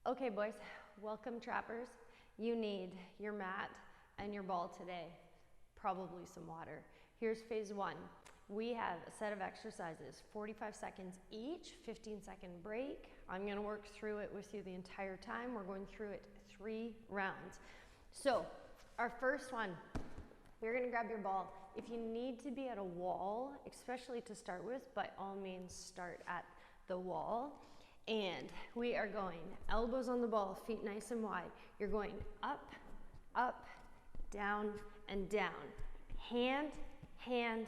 Okay, boys, welcome trappers. You need your mat and your ball today, probably some water. Here's phase one. We have a set of exercises, 45 seconds each, 15-second break. I'm gonna work through it with you the entire time. We're going through it 3 rounds. So our first one, you're gonna grab your ball. If you need to be at a wall, especially to start with, by all means start at the wall. And we are going elbows on the ball, feet nice and wide. You're going up, up, down, and down. Hand, hand,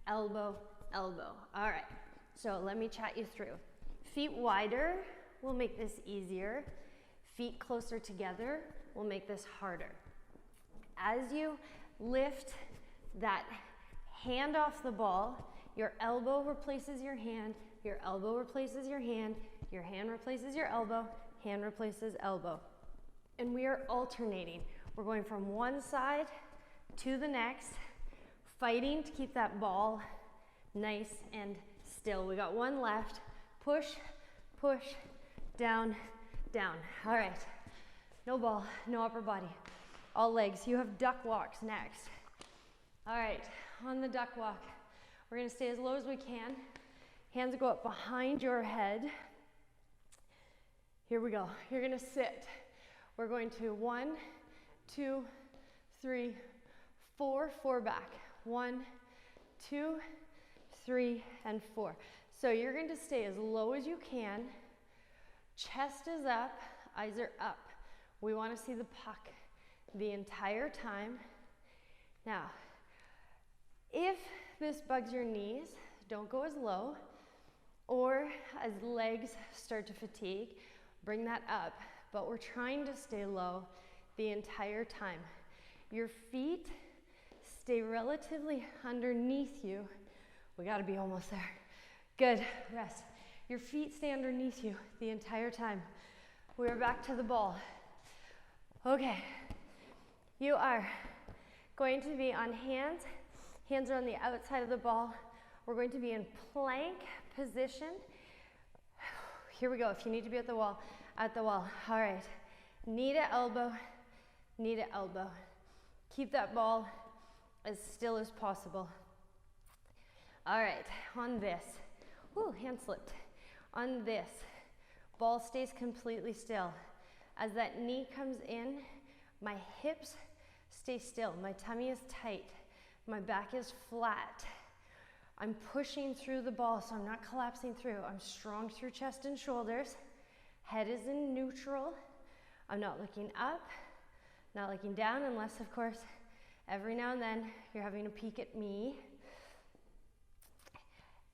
elbow, elbow. All right, so let me chat you through. Feet wider will make this easier. Feet closer together will make this harder. As you lift that hand off the ball, your elbow replaces your elbow replaces your hand replaces your elbow, hand replaces elbow. And we are alternating. We're going from one side to the next, fighting to keep that ball nice and still. We got one left. Push, push, down, down. All right, no ball, no upper body. All legs. You have duck walks next. All right, on the duck walk, we're gonna stay as low as we can. Hands go up behind your head. Here we go. You're gonna sit. We're going to 1, 2, 3, 4, 4 back. 1, 2, 3, and 4. So you're going to stay as low as you can. Chest is up, eyes are up. We want to see the puck the entire time. Now, if this bugs your knees, don't go as low, or as legs start to fatigue, bring that up. But we're trying to stay low the entire time. Your feet stay relatively underneath you. We gotta be almost there. Good, rest. Your feet stay underneath you the entire time. We are back to the ball. Okay, you are going to be on hands. Hands are on the outside of the ball. We're going to be in plank position. Here we go. If you need to be at the wall, at the wall. All right, knee to elbow, knee to elbow. Keep that ball as still as possible. All right, on this, whoo, hand slipped. On this, ball stays completely still. As that knee comes in, my hips stay still. My tummy is tight. My back is flat. I'm pushing through the ball, so I'm not collapsing through. I'm strong through chest and shoulders. Head is in neutral. I'm not looking up, not looking down, unless, of course, every now and then you're having a peek at me.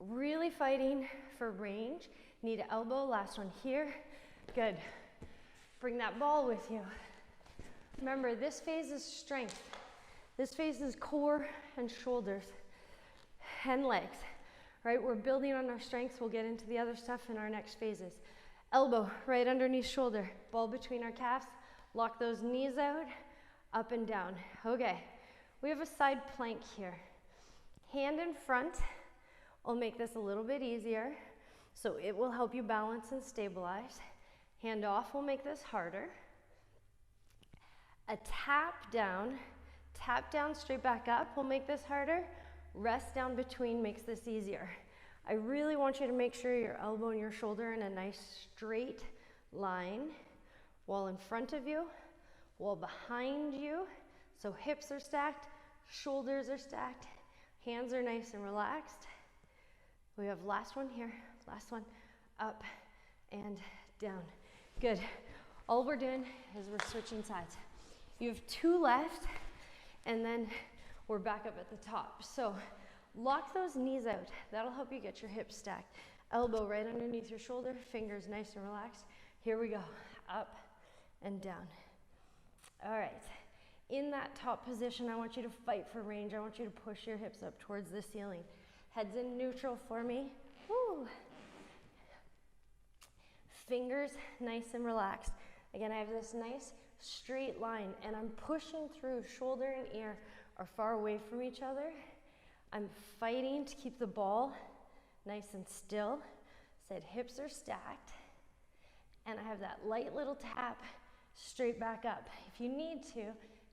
Really fighting for range. Knee to elbow, last one here. Good. Bring that ball with you. Remember, this phase is strength. This phase is core and shoulders and legs, right? We're building on our strengths. We'll get into the other stuff in our next phases. Elbow right underneath shoulder, ball between our calves. Lock those knees out, up and down. Okay, we have a side plank here. Hand in front will make this a little bit easier. So it will help you balance and stabilize. Hand off will make this harder. A tap down straight back up will make this harder. Rest down between makes this easier. I really want you to make sure your elbow and your shoulder are in a nice straight line. Wall in front of you, wall behind you. So hips are stacked, shoulders are stacked, hands are nice and relaxed. We have last one here, last one, up and down. Good. All we're doing is we're switching sides. You have 2 left, and then we're back up at the top. So lock those knees out. That'll help you get your hips stacked. Elbow right underneath your shoulder, fingers nice and relaxed. Here we go, up and down. All right, in that top position, I want you to fight for range. I want you to push your hips up towards the ceiling. Heads in neutral for me. Woo. Fingers nice and relaxed. Again, I have this nice straight line, and I'm pushing through. Shoulder and ear are far away from each other. I'm fighting to keep the ball nice and still. Said hips are stacked. and I have that light little tap straight back up. If you need to,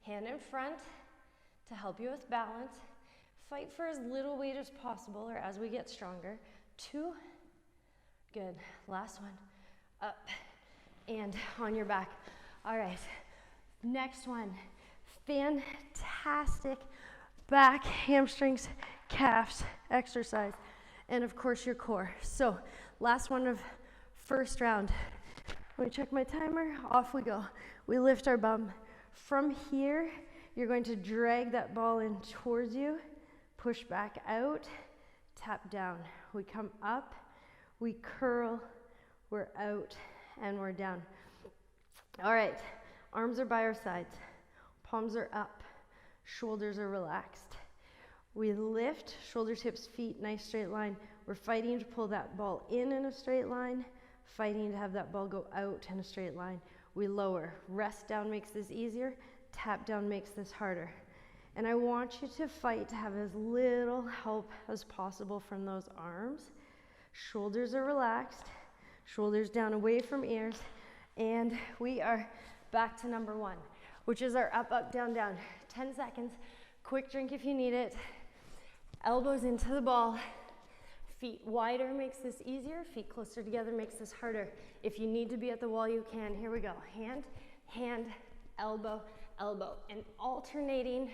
hand in front to help you with balance. Fight for as little weight as possible or as we get stronger. 2, good, last one, up and on your back. All right, next one, fantastic back, hamstrings, calves exercise, and of course your core. So last one of first round. Let me check my timer, off we go. We lift our bum. From here, you're going to drag that ball in towards you, push back out, tap down. We come up, we curl, we're out, and we're down. All right, arms are by our sides, palms are up, shoulders are relaxed. We lift, shoulders, hips, feet, nice straight line. We're fighting to pull that ball in a straight line, fighting to have that ball go out in a straight line. We lower, rest down makes this easier, tap down makes this harder. And I want you to fight to have as little help as possible from those arms. Shoulders are relaxed, shoulders down away from ears, and we are back to number 1, which is our up, up, down, down. 10 seconds, quick drink if you need it. Elbows into the ball. Feet wider makes this easier. Feet closer together makes this harder. If you need to be at the wall, you can. Here we go. Hand, hand, elbow, elbow, and alternating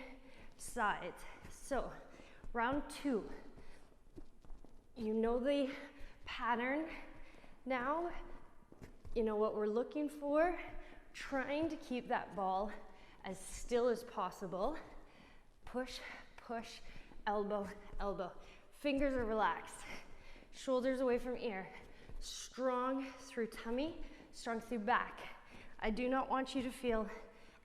sides. So, round 2. You know the pattern now. You know what we're looking for. Trying to keep that ball as still as possible. Push, push, elbow, elbow. Fingers are relaxed. Shoulders away from ear. Strong through tummy, strong through back. I do not want you to feel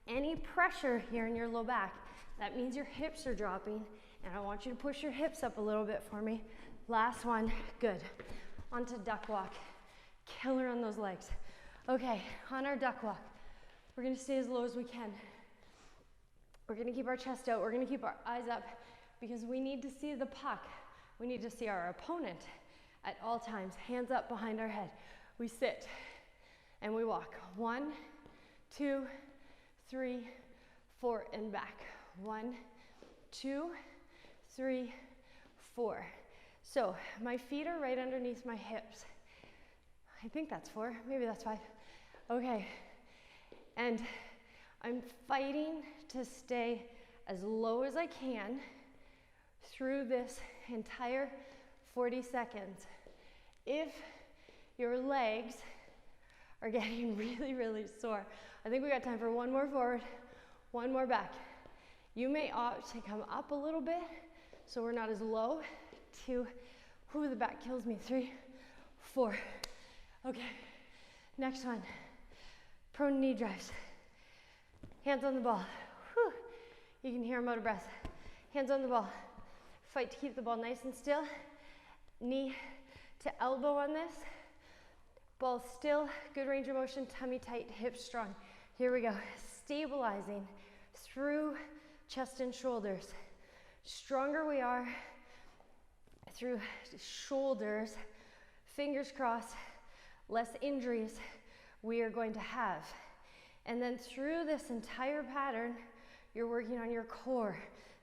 any pressure here in your low back. That means your hips are dropping, and I want you to push your hips up a little bit for me. Last one, good. Onto duck walk. Killer on those legs. Okay, on our duck walk, we're gonna stay as low as we can. We're gonna keep our chest out, we're gonna keep our eyes up because we need to see the puck. We need to see our opponent at all times. Hands up behind our head. We sit and we walk. 1, 2, 3, 4, and back. 1, 2, 3, 4. So my feet are right underneath my hips. I think that's 4, maybe that's 5. Okay, and I'm fighting to stay as low as I can through this entire 40 seconds. If your legs are getting really, really sore, I think we got time for 1 more forward, 1 more back. You may opt to come up a little bit so we're not as low. 2, the back kills me. 3, 4. Okay, next one. Prone knee drives. Hands on the ball. Whew. You can hear I'm out of breath. Hands on the ball. Fight to keep the ball nice and still. Knee to elbow on this. Ball still, good range of motion, tummy tight, hips strong. Here we go. Stabilizing through chest and shoulders. Stronger we are through shoulders, fingers crossed, less injuries we are going to have. And then through this entire pattern, you're working on your core,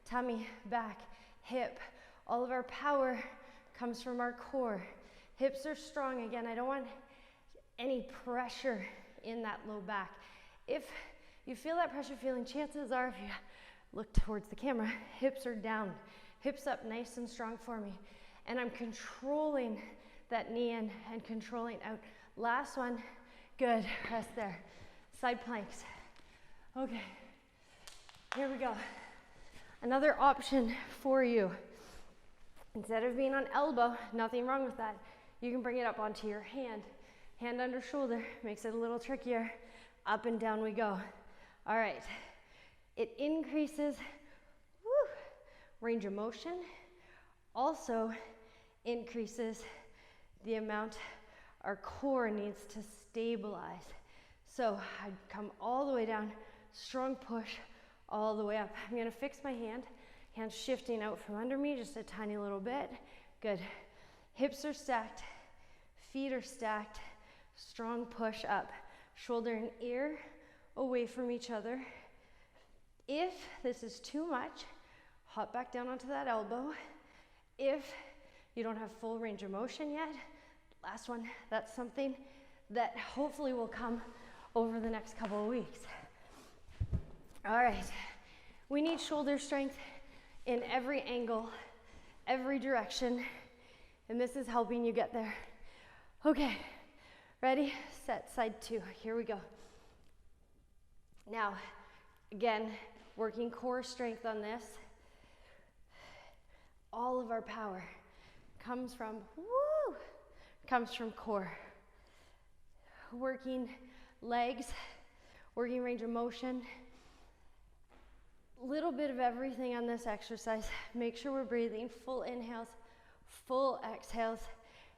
tummy, back, hip. All of our power comes from our core. Hips are strong. Again, I don't want any pressure in that low back. If you feel that pressure feeling, chances are, if you look towards the camera, hips are down, hips up nice and strong for me. And I'm controlling that knee in and controlling out. Last one, good, rest there. Side planks. Okay, here we go. Another option for you. Instead of being on elbow, nothing wrong with that. You can bring it up onto your hand. Hand under shoulder, makes it a little trickier. Up and down we go. All right, it increases range of motion, also increases the amount our core needs to stabilize. So I'd come all the way down, strong push, all the way up. I'm gonna fix my hand, hands shifting out from under me just a tiny little bit. Good. Hips are stacked, feet are stacked, Strong push up. Shoulder and ear away from each other. If this is too much, hop back down onto that elbow. If you don't have full range of motion yet, last one, that's something that hopefully will come over the next couple of weeks. All right, we need shoulder strength in every angle, every direction, and this is helping you get there. Okay, ready, set, side 2, here we go. Now, again, working core strength on this. All of our power comes from core. Working legs, working range of motion. Little bit of everything on this exercise. Make sure we're breathing full inhales, full exhales,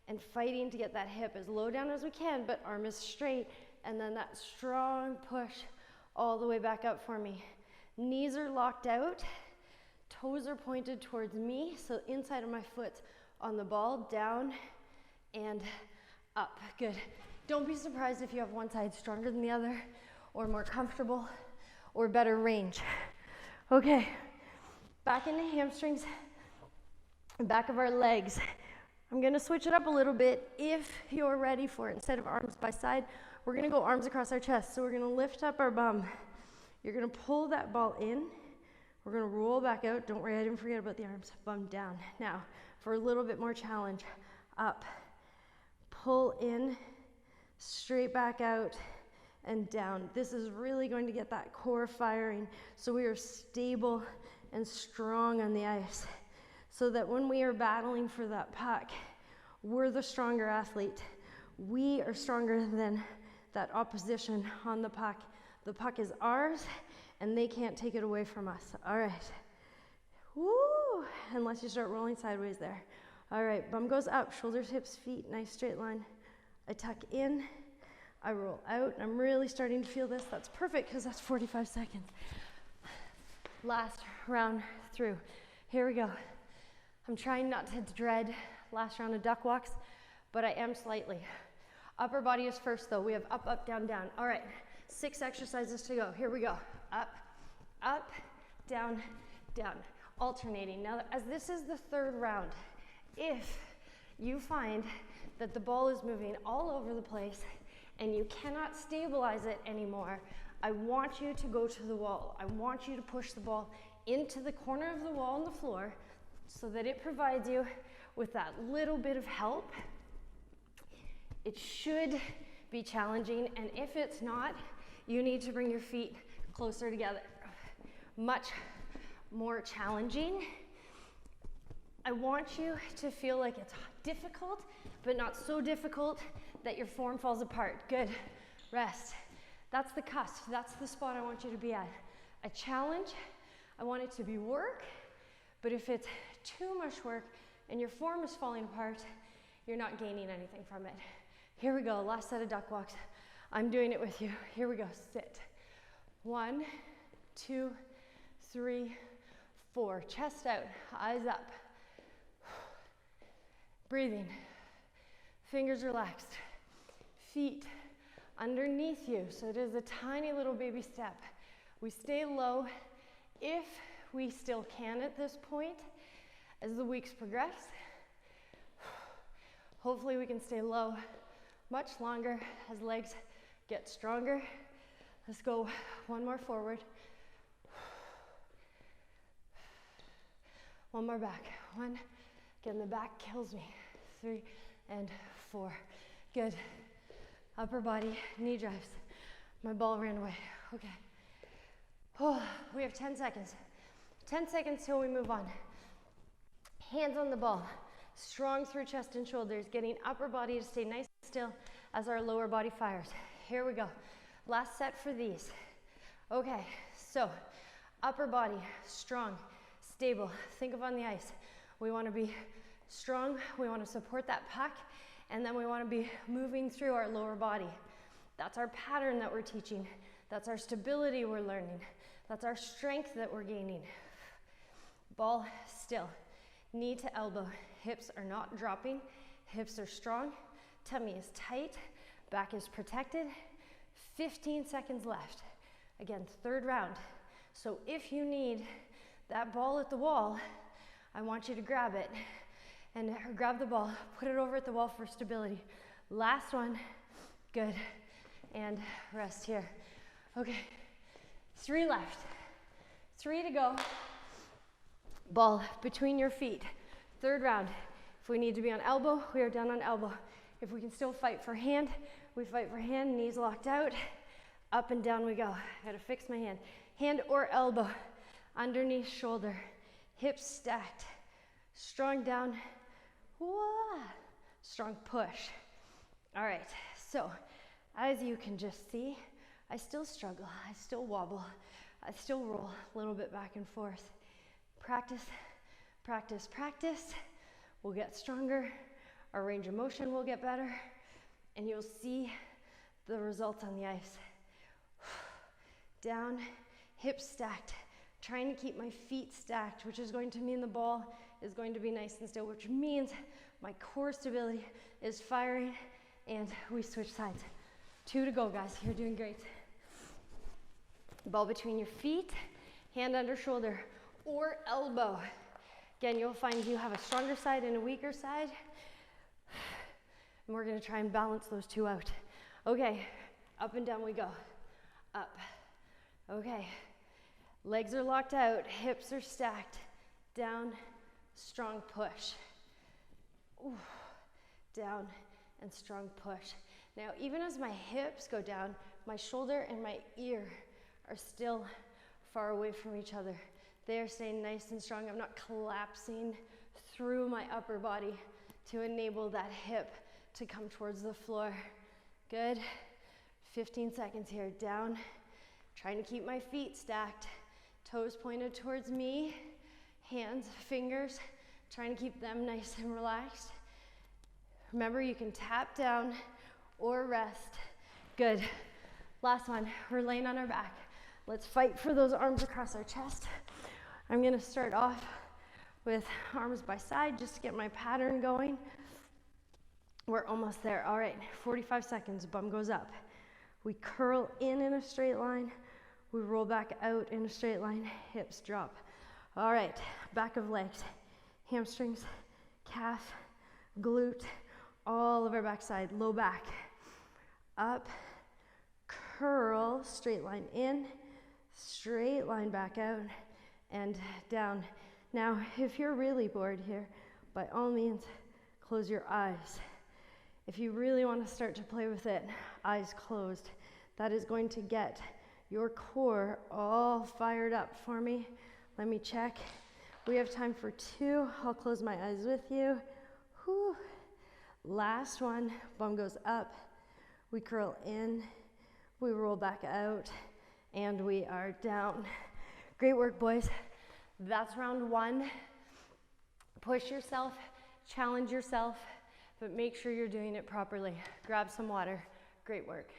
and fighting to get that hip as low down as we can, but arm is straight, and then that strong push all the way back up for me. Knees are locked out, toes are pointed towards me, so inside of my foot's on the ball, down and up. Good. Don't be surprised if you have one side stronger than the other, or more comfortable, or better range. Okay, back into hamstrings, back of our legs. I'm gonna switch it up a little bit if you're ready for it. Instead of arms by side, we're gonna go arms across our chest. So we're gonna lift up our bum. You're gonna pull that ball in. We're gonna roll back out. Don't worry, I didn't forget about the arms. Bum down. Now, for a little bit more challenge, up, pull in, straight back out, and down. This is really going to get that core firing so we are stable and strong on the ice, so that when we are battling for that puck, we're the stronger athlete. We are stronger than that opposition on the puck. The puck is ours, and they can't take it away from us. All right. Woo! Unless you start rolling sideways there. All right, bum goes up, shoulders, hips, feet, nice straight line. I tuck in, I roll out, and I'm really starting to feel this. That's perfect, because that's 45 seconds. Last round through. Here we go. I'm trying not to dread last round of duck walks, but I am slightly. Upper body is first though. We have up, up, down, down. All right, 6 exercises to go. Here we go. Up, up, down, down. Alternating. Now, as this is the 3rd round, if you find that the ball is moving all over the place and you cannot stabilize it anymore, I want you to go to the wall. I want you to push the ball into the corner of the wall on the floor so that it provides you with that little bit of help. It should be challenging, and if it's not, you need to bring your feet closer together. Much more challenging. I want you to feel like it's difficult, but not so difficult that your form falls apart. Good. Rest. That's the cusp. That's the spot I want you to be at. A challenge, I want it to be work, but if it's too much work and your form is falling apart, you're not gaining anything from it. Here we go, last set of duck walks. I'm doing it with you. Here we go, sit. 1, 2, 3, 4. Chest out, eyes up. Breathing. Fingers relaxed. Feet underneath you, so it is a tiny little baby step. We stay low if we still can at this point. As the weeks progress, hopefully we can stay low much longer as legs get stronger. Let's go one more forward. One more back. 1, again, the back kills me. 3 and 4. Good. Upper body, knee drives. My ball ran away. Okay. Oh, we have 10 seconds. 10 seconds till we move on. Hands on the ball. Strong through chest and shoulders, getting upper body to stay nice and still as our lower body fires. Here we go. Last set for these. Okay, so upper body, strong, stable. Think of on the ice. We want to be strong. We want to support that puck, and then we want to be moving through our lower body. That's our pattern that we're teaching. That's our stability we're learning. That's our strength that we're gaining. Ball still. Knee to elbow. Hips are not dropping. Hips are strong. Tummy is tight. Back is protected. 15 seconds left. Again, third round. So if you need that ball at the wall, I want you to grab it and grab the ball, put it over at the wall for stability. Last one. Good. And rest here. Okay. 3 left. 3 to go. Ball between your feet. Third round. If we need to be on elbow, we are down on elbow. If we can still fight for hand, we fight for hand, knees locked out. Up and down we go. I gotta fix my hand. Hand or elbow, underneath shoulder, hips stacked. Strong down, whoa. Strong push. All right, so as you can just see, I still struggle, I still wobble, I still roll a little bit back and forth. Practice, practice, practice. We'll get stronger, our range of motion will get better, and you'll see the results on the ice. Down, hips stacked, trying to keep my feet stacked, which is going to mean the ball is going to be nice and still, which means my core stability is firing, and we switch sides. 2 to go, guys. You're doing great. Ball between your feet, hand under shoulder or elbow. Again, you'll find you have a stronger side and a weaker side. And we're gonna try and balance those two out. Okay, up and down we go. Up. Okay, legs are locked out, hips are stacked. Down, strong push. Ooh. Down and strong push. Now, even as my hips go down, my shoulder and my ear are still far away from each other. They are staying nice and strong. I'm not collapsing through my upper body to enable that hip to come towards the floor. Good. 15 seconds here. Down. Trying to keep my feet stacked. Toes pointed towards me. Hands, fingers, trying to keep them nice and relaxed. Remember, you can tap down or rest. Good. Last one. We're laying on our back. Let's fight for those arms across our chest. I'm gonna start off with arms by side just to get my pattern going. We're almost there. All right, 45 seconds, bum goes up. We curl in a straight line. We roll back out in a straight line, hips drop. All right, back of legs, hamstrings, calf, glute, all of our backside, low back. Up, curl, straight line in, straight line back out, and down. Now, if you're really bored here, by all means, close your eyes. If you really want to start to play with it, eyes closed. That is going to get your core all fired up for me. Let me check. We have time for 2. I'll close my eyes with you. Whew. Last one, bum goes up. We curl in, we roll back out, and we are down. Great work, boys. That's round 1. Push yourself, challenge yourself, but make sure you're doing it properly. Grab some water. Great work.